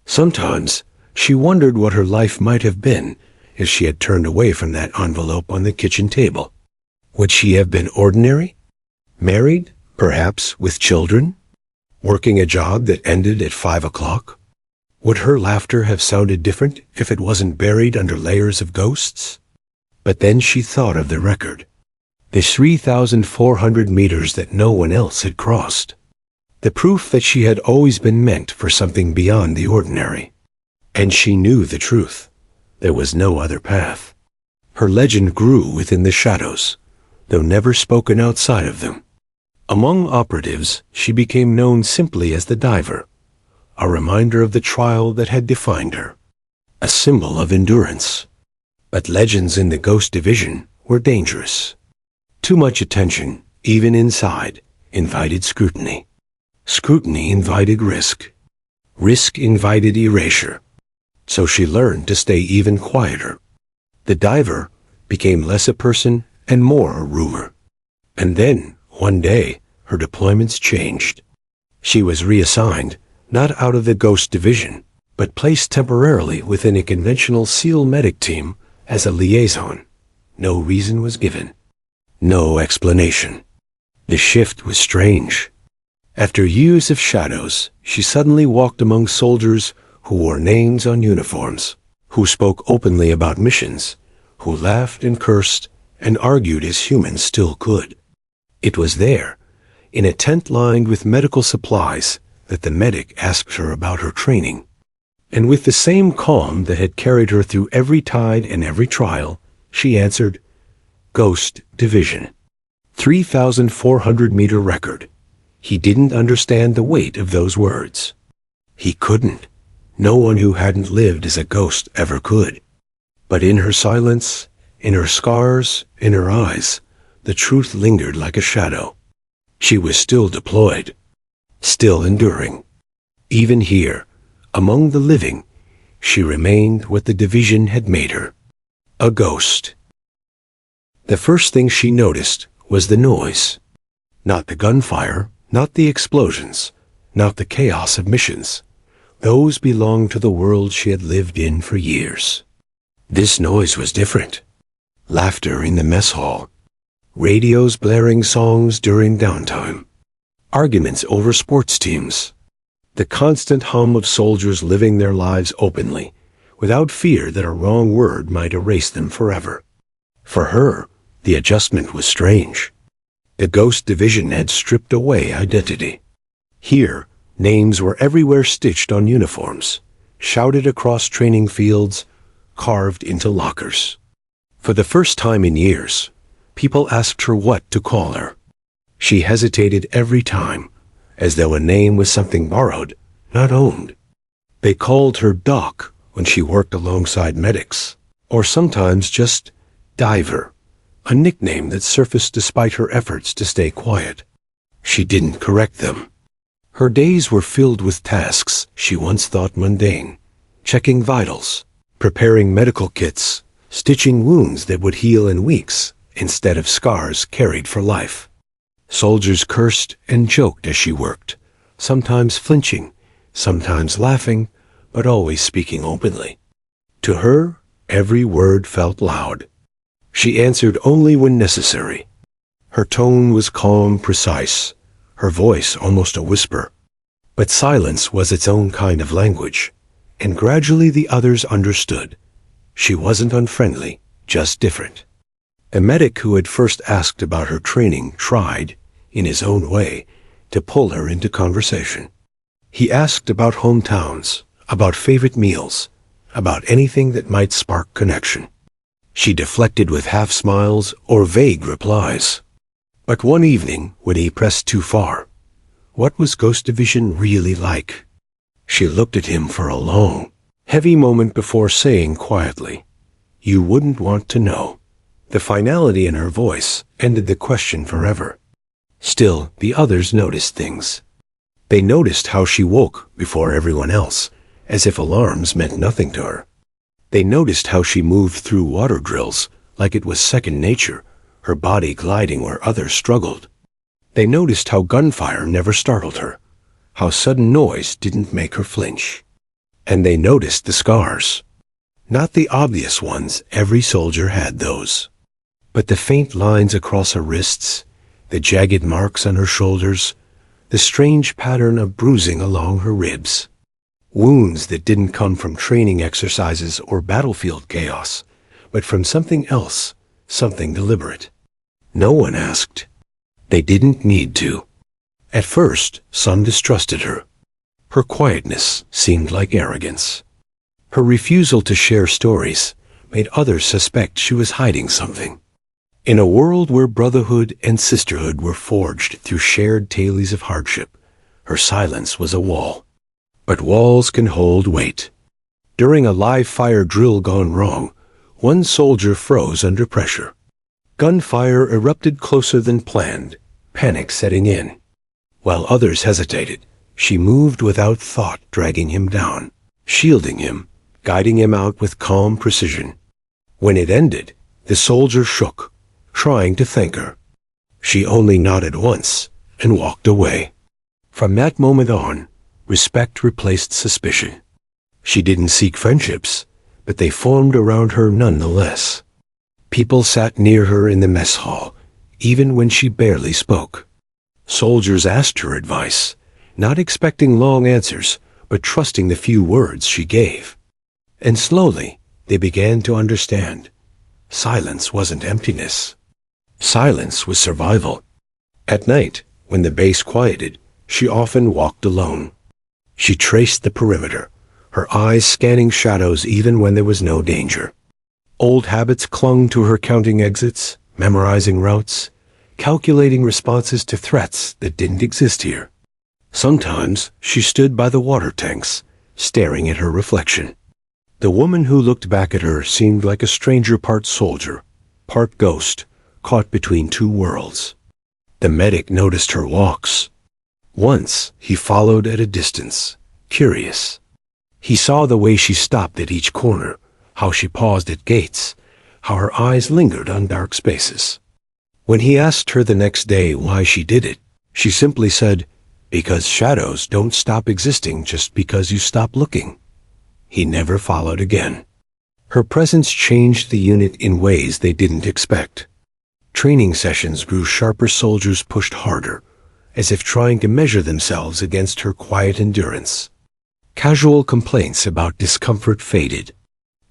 Sometimes she wondered what her life might have been if she had turned away from that envelope on the kitchen table. Would she have been ordinary? Married, perhaps with children? Working a job that ended at 5 o'clock? Would her laughter have sounded different if it wasn't buried under layers of ghosts? But then she thought of the record. The 3,400 meters that no one else had crossed. The proof that she had always been meant for something beyond the ordinary. And she knew the truth. There was no other path. Her legend grew within the shadows, though never spoken outside of them. Among operatives, she became known simply as the diver, a reminder of the trial that had defined her, a symbol of endurance. But legends in the Ghost Division were dangerous. Too much attention, even inside, invited scrutiny. Scrutiny invited risk. Risk invited erasure. So she learned to stay even quieter. The diver became less a person and more a rumor. And then, one day, her deployments changed. She was reassigned, not out of the Ghost Division, but placed temporarily within a conventional SEAL medic team as a liaison. No reason was given. No explanation. The shift was strange. After years of shadows, she suddenly walked among soldiers who wore names on uniforms, who spoke openly about missions, who laughed and cursed and argued as humans still could. It was there, in a tent lined with medical supplies, that the medic asked her about her training. And with the same calm that had carried her through every tide and every trial, she answered, Ghost Division. 3,400-meter record. He didn't understand the weight of those words. He couldn't. No one who hadn't lived as a ghost ever could. But in her silence, in her scars, in her eyes, the truth lingered like a shadow. She was still deployed, still enduring. Even here, among the living, she remained what the division had made her, a ghost. The first thing she noticed was the noise. Not the gunfire, not the explosions, not the chaos of missions. Those belonged to the world she had lived in for years. This noise was different. Laughter in the mess hall. Radios blaring songs during downtime. Arguments over sports teams. The constant hum of soldiers living their lives openly, without fear that a wrong word might erase them forever. For her, the adjustment was strange. The Ghost Division had stripped away identity. Here, names were everywhere stitched on uniforms, shouted across training fields, carved into lockers. For the first time in years, people asked her what to call her. She hesitated every time, as though a name was something borrowed, not owned. They called her Doc when she worked alongside medics, or sometimes just Diver, a nickname that surfaced despite her efforts to stay quiet. She didn't correct them. Her days were filled with tasks she once thought mundane, checking vitals, preparing medical kits, stitching wounds that would heal in weeks instead of scars carried for life. Soldiers cursed and joked as she worked, sometimes flinching, sometimes laughing, but always speaking openly. To her, every word felt loud. She answered only when necessary. Her tone was calm, precise, her voice almost a whisper. But silence was its own kind of language, and gradually the others understood. She wasn't unfriendly, just different. A medic who had first asked about her training tried, in his own way, to pull her into conversation. He asked about hometowns, about favorite meals, about anything that might spark connection. She deflected with half smiles or vague replies. But one evening, when he pressed too far, what was Ghost Division really like? She looked at him for a long, heavy moment before saying quietly, "You wouldn't want to know." The finality in her voice ended the question forever. Still, the others noticed things. They noticed how she woke before everyone else, as if alarms meant nothing to her. They noticed how she moved through water drills like it was second nature, her body gliding where others struggled. They noticed how gunfire never startled her, how sudden noise didn't make her flinch. And they noticed the scars. Not the obvious ones, every soldier had those. But the faint lines across her wrists, the jagged marks on her shoulders, the strange pattern of bruising along her ribs. Wounds that didn't come from training exercises or battlefield chaos, but from something else, something deliberate. No one asked. They didn't need to. At first, some distrusted her. Her quietness seemed like arrogance. Her refusal to share stories made others suspect she was hiding something. In a world where brotherhood and sisterhood were forged through shared tales of hardship, her silence was a wall. But walls can hold weight. During a live-fire drill gone wrong, one soldier froze under pressure. Gunfire erupted closer than planned, panic setting in. While others hesitated, she moved without thought, dragging him down, shielding him, guiding him out with calm precision. When it ended, the soldier shook, trying to thank her. She only nodded once and walked away. From that moment on, respect replaced suspicion. She didn't seek friendships, but they formed around her nonetheless. People sat near her in the mess hall, even when she barely spoke. Soldiers asked her advice, not expecting long answers, but trusting the few words she gave. And slowly, they began to understand. Silence wasn't emptiness. Silence was survival. At night, when the base quieted, she often walked alone. She traced the perimeter, her eyes scanning shadows even when there was no danger. Old habits clung to her, counting exits, memorizing routes, calculating responses to threats that didn't exist here. Sometimes she stood by the water tanks, staring at her reflection. The woman who looked back at her seemed like a stranger, part soldier, part ghost, caught between two worlds. The medic noticed her walks. Once he followed at a distance, curious. He saw the way she stopped at each corner, how she paused at gates, how her eyes lingered on dark spaces. When he asked her the next day why she did it, she simply said, "Because shadows don't stop existing just because you stop looking." He never followed again. Her presence changed the unit in ways they didn't expect. Training sessions grew sharper, soldiers pushed harder, as if trying to measure themselves against her quiet endurance. Casual complaints about discomfort faded.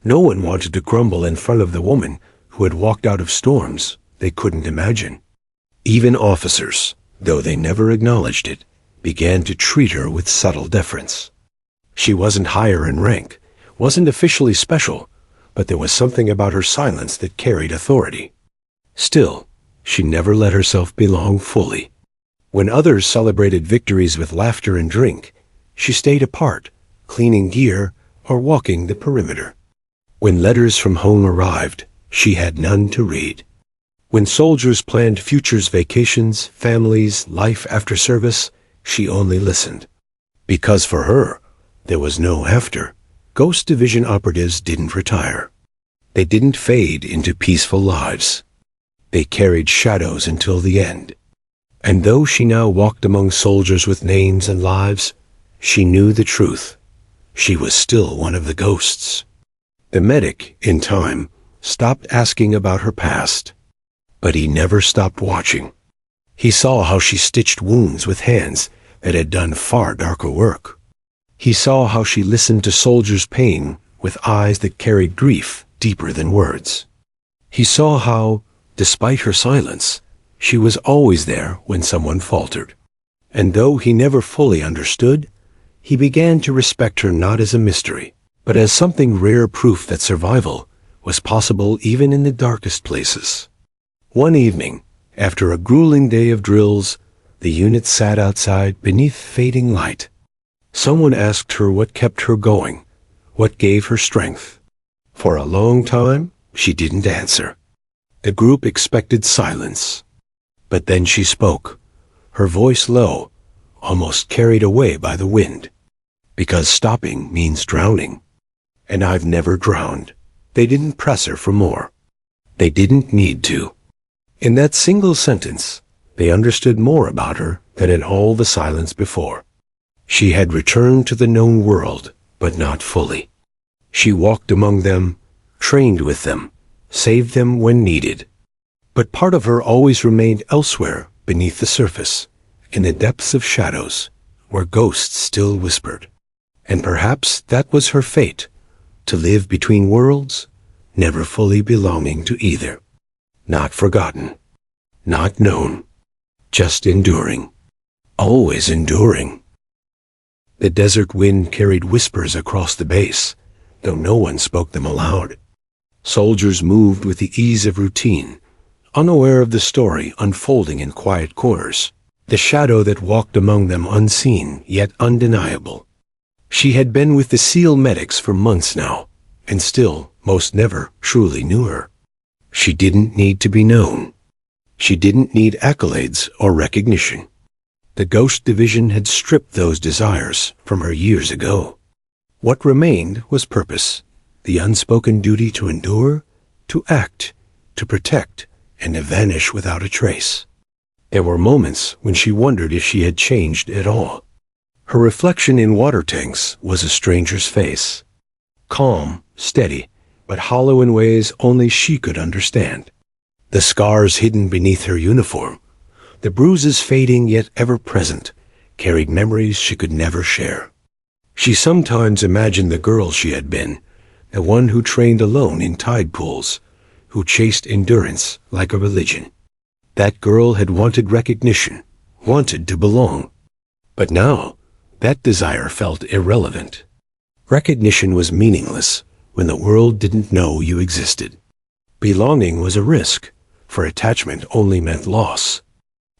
No one wanted to grumble in front of the woman who had walked out of storms they couldn't imagine. Even officers, though they never acknowledged it, began to treat her with subtle deference. She wasn't higher in rank, wasn't officially special, but there was something about her silence that carried authority. Still, she never let herself belong fully. When others celebrated victories with laughter and drink, she stayed apart, cleaning gear or walking the perimeter. When letters from home arrived, she had none to read. When soldiers planned futures, vacations, families, life after service, she only listened. Because for her, there was no after. Ghost Division operatives didn't retire. They didn't fade into peaceful lives. They carried shadows until the end. And though she now walked among soldiers with names and lives, she knew the truth. She was still one of the ghosts. The medic, in time, stopped asking about her past. But he never stopped watching. He saw how she stitched wounds with hands that had done far darker work. He saw how she listened to soldiers' pain with eyes that carried grief deeper than words. He saw how, despite her silence, she was always there when someone faltered. And though he never fully understood, he began to respect her not as a mystery, but as something rare, proof that survival was possible even in the darkest places. One evening, after a grueling day of drills, the unit sat outside beneath fading light. Someone asked her what kept her going, what gave her strength. For a long time, she didn't answer. The group expected silence. But then she spoke, her voice low, almost carried away by the wind. Because stopping means drowning. And I've never drowned. They didn't press her for more. They didn't need to. In that single sentence, they understood more about her than in all the silence before. She had returned to the known world, but not fully. She walked among them, trained with them, saved them when needed. But part of her always remained elsewhere beneath the surface, in the depths of shadows, where ghosts still whispered. And perhaps that was her fate, to live between worlds, never fully belonging to either. Not forgotten, not known, just enduring, always enduring. The desert wind carried whispers across the base, though no one spoke them aloud. Soldiers moved with the ease of routine, unaware of the story unfolding in quiet corners, the shadow that walked among them unseen yet undeniable. She had been with the SEAL medics for months now, and still most never truly knew her. She didn't need to be known. She didn't need accolades or recognition. The Ghost Division had stripped those desires from her years ago. What remained was purpose, the unspoken duty to endure, to act, to protect, and to vanish without a trace. There were moments when she wondered if she had changed at all. Her reflection in water tanks was a stranger's face. Calm, steady, but hollow in ways only she could understand. The scars hidden beneath her uniform, the bruises fading yet ever present, carried memories she could never share. She sometimes imagined the girl she had been, the one who trained alone in tide pools, who chased endurance like a religion. That girl had wanted recognition, wanted to belong. But now, that desire felt irrelevant. Recognition was meaningless when the world didn't know you existed. Belonging was a risk, for attachment only meant loss.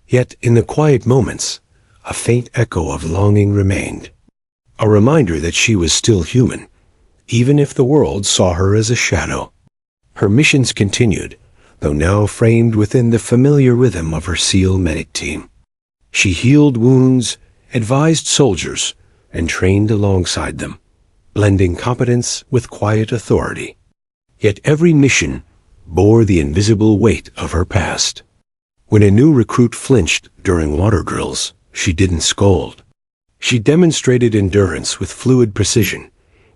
Yet in the quiet moments, a faint echo of longing remained, a reminder that she was still human, even if the world saw her as a shadow. Her missions continued, though now framed within the familiar rhythm of her SEAL medic team. She healed wounds, advised soldiers, and trained alongside them, blending competence with quiet authority. Yet every mission bore the invisible weight of her past. When a new recruit flinched during water drills, she didn't scold. She demonstrated endurance with fluid precision,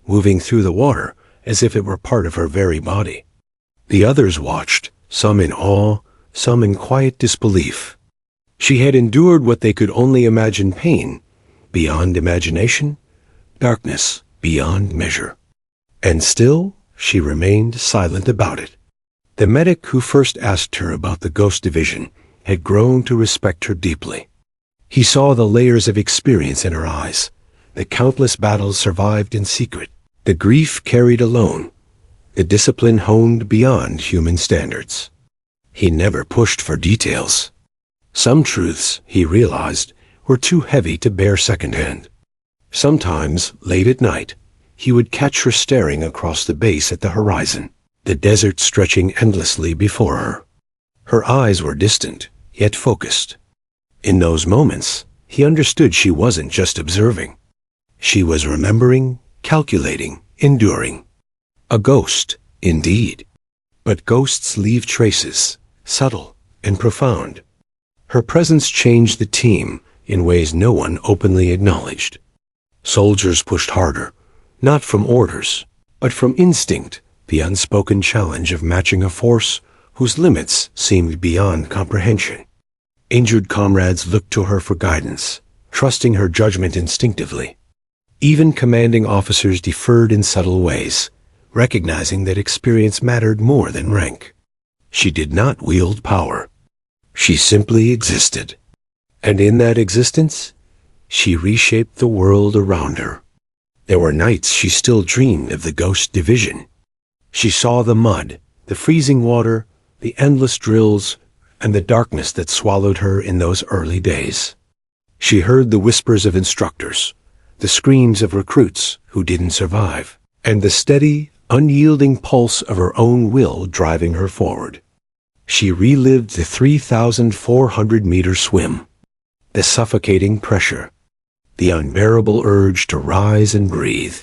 moving through the water as if it were part of her very body. The others watched, some in awe, some in quiet disbelief. She had endured what they could only imagine: pain beyond imagination, darkness beyond measure. And still, she remained silent about it. The medic who first asked her about the Ghost Division had grown to respect her deeply. He saw the layers of experience in her eyes, the countless battles survived in secret, the grief carried alone, the discipline honed beyond human standards. He never pushed for details. Some truths, he realized, were too heavy to bear secondhand. Sometimes, late at night, he would catch her staring across the base at the horizon, the desert stretching endlessly before her. Her eyes were distant, yet focused. In those moments, he understood she wasn't just observing. She was remembering, calculating, enduring. A ghost, indeed. But ghosts leave traces, subtle and profound. Her presence changed the team in ways no one openly acknowledged. Soldiers pushed harder, not from orders, but from instinct, the unspoken challenge of matching a force whose limits seemed beyond comprehension. Injured comrades looked to her for guidance, trusting her judgment instinctively. Even commanding officers deferred in subtle ways, recognizing that experience mattered more than rank. She did not wield power. She simply existed. And in that existence, she reshaped the world around her. There were nights she still dreamed of the Ghost Division. She saw the mud, the freezing water, the endless drills, and the darkness that swallowed her in those early days. She heard the whispers of instructors, the screams of recruits who didn't survive, and the steady, unyielding pulse of her own will driving her forward. She relived the 3,400-meter swim, the suffocating pressure, the unbearable urge to rise and breathe,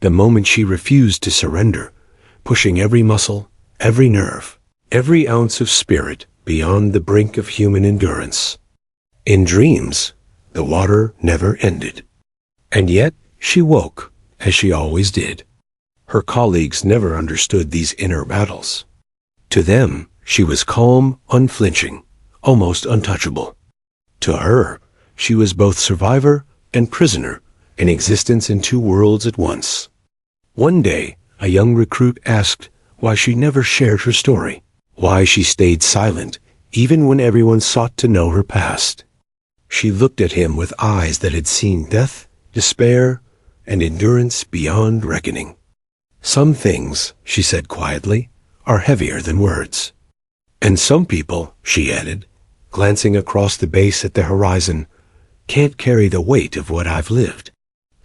the moment she refused to surrender, pushing every muscle, every nerve, every ounce of spirit beyond the brink of human endurance. In dreams, the water never ended. And yet, she woke, as she always did. Her colleagues never understood these inner battles. To them, she was calm, unflinching, almost untouchable. To her, she was both survivor and prisoner, an existence in two worlds at once. One day, a young recruit asked why she never shared her story, why she stayed silent, even when everyone sought to know her past. She looked at him with eyes that had seen death, despair, and endurance beyond reckoning. Some things, she said quietly, are heavier than words. And some people, she added, glancing across the base at the horizon, can't carry the weight of what I've lived.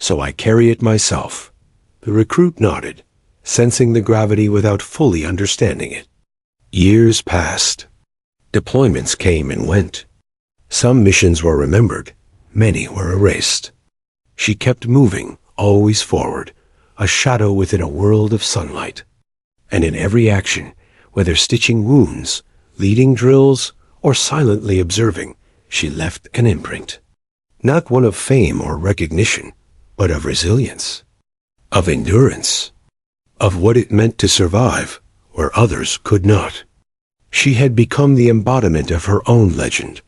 So I carry it myself. The recruit nodded, sensing the gravity without fully understanding it. Years passed. Deployments came and went. Some missions were remembered, many were erased. She kept moving, always forward, a shadow within a world of sunlight. And in every action, whether stitching wounds, leading drills, or silently observing, she left an imprint. Not one of fame or recognition, but of resilience, of endurance, of what it meant to survive where others could not. She had become the embodiment of her own legend,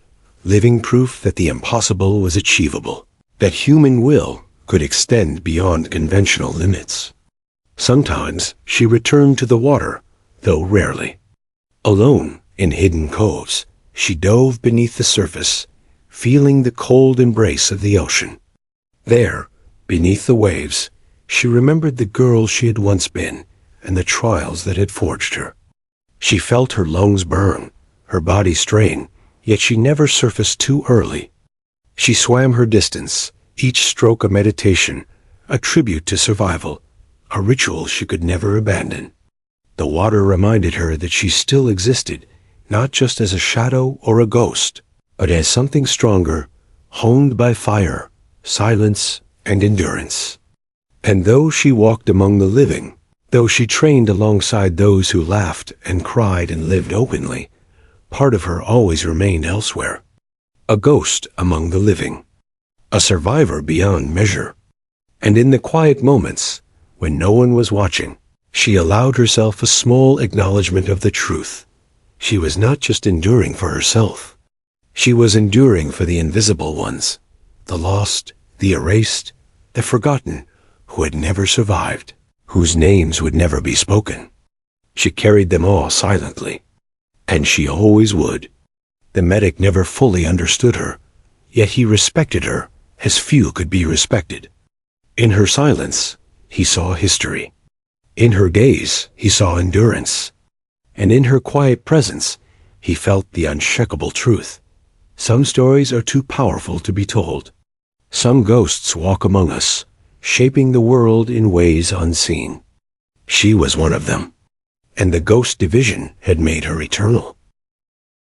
living proof that the impossible was achievable, that human will could extend beyond conventional limits. Sometimes she returned to the water, though rarely. Alone in hidden coves, she dove beneath the surface, feeling the cold embrace of the ocean. There, beneath the waves, she remembered the girl she had once been and the trials that had forged her. She felt her lungs burn, her body strain, yet she never surfaced too early. She swam her distance, each stroke a meditation, a tribute to survival, a ritual she could never abandon. The water reminded her that she still existed, not just as a shadow or a ghost, but as something stronger, honed by fire, silence, and endurance. And though she walked among the living, though she trained alongside those who laughed and cried and lived openly, part of her always remained elsewhere. A ghost among the living, a survivor beyond measure. And in the quiet moments, when no one was watching, she allowed herself a small acknowledgement of the truth. She was not just enduring for herself. She was enduring for the invisible ones, the lost, the erased, the forgotten, who had never survived, whose names would never be spoken. She carried them all silently, and she always would. The medic never fully understood her, yet he respected her as few could be respected. In her silence, he saw history. In her gaze, he saw endurance. And in her quiet presence, he felt the unshakable truth. Some stories are too powerful to be told. Some ghosts walk among us, shaping the world in ways unseen. She was one of them, and the ghost division had made her eternal.